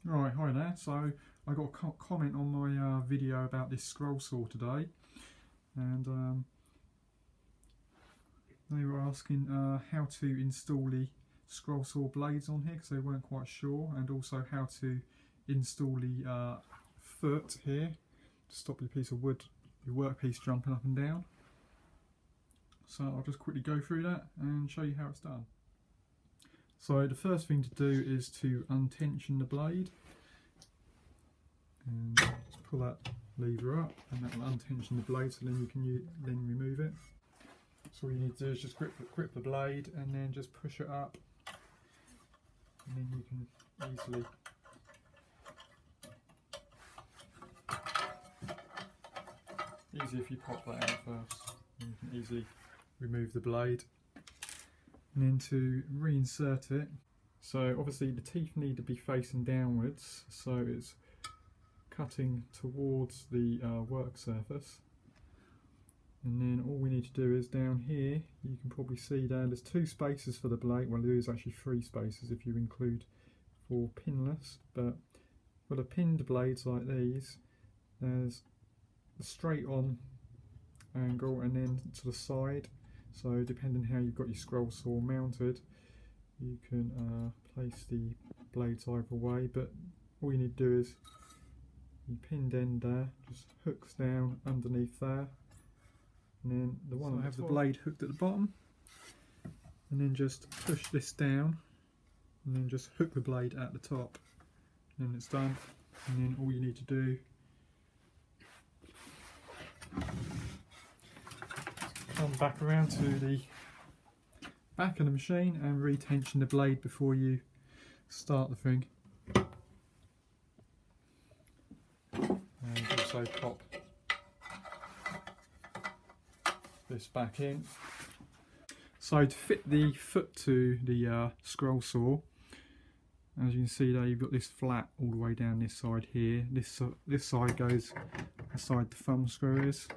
Right, hi there. So I got a comment on my video about this scroll saw today, and they were asking how to install the scroll saw blades on here because they weren't quite sure, and also how to install the foot here to stop your piece of wood, your workpiece jumping up and down. So I'll just quickly go through that and show you how it's done. So the first thing to do is to untension the blade, and just pull that lever up, and that will untension the blade, so then you can then remove it. So all you need to do is just grip the blade and then just push it up, and then you can easily if you pop that out first, you can easily remove the blade. And then to reinsert it, so obviously the teeth need to be facing downwards, so it's cutting towards the work surface. And then all we need to do is down here, you can probably see there's 2 spaces for the blade. Well, there is actually 3 spaces if you include for pinless, but for the pinned blades like these, there's a straight on angle and then to the side. So depending how you've got your scroll saw mounted, you can place the blades either way, but all you need to do is the pinned end there just hooks down underneath there, and then the one I have the blade hooked at the bottom, and then just push this down and then just hook the blade at the top, and then it's done. And then all you need to do come back around to the back of the machine and retension the blade before you start the thing. And also pop this back in. So to fit the foot to the scroll saw, as you can see there, you've got this flat all the way down this side here. This side goes inside the thumb screw is,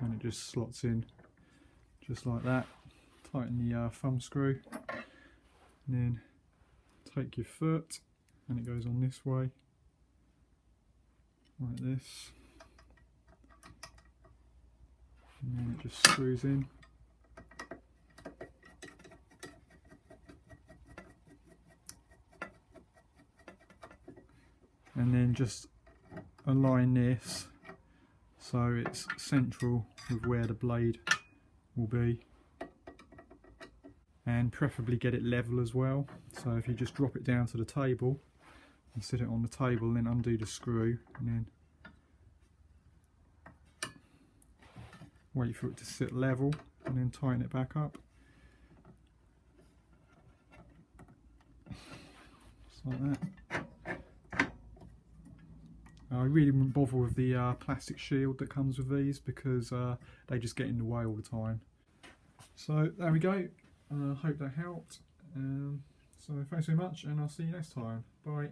and it just slots in just like that. Tighten the thumb screw, and then take your foot, and it goes on this way, like this, and then it just screws in. And then just align this so it's central with where the blade will be, and preferably get it level as well. So if you just drop it down to the table and sit it on the table, then undo the screw and then wait for it to sit level, and then tighten it back up just like that. I really wouldn't bother with the plastic shield that comes with these, because they just get in the way all the time. So there we go. Hope that helped. So thanks very much, and I'll see you next time. Bye.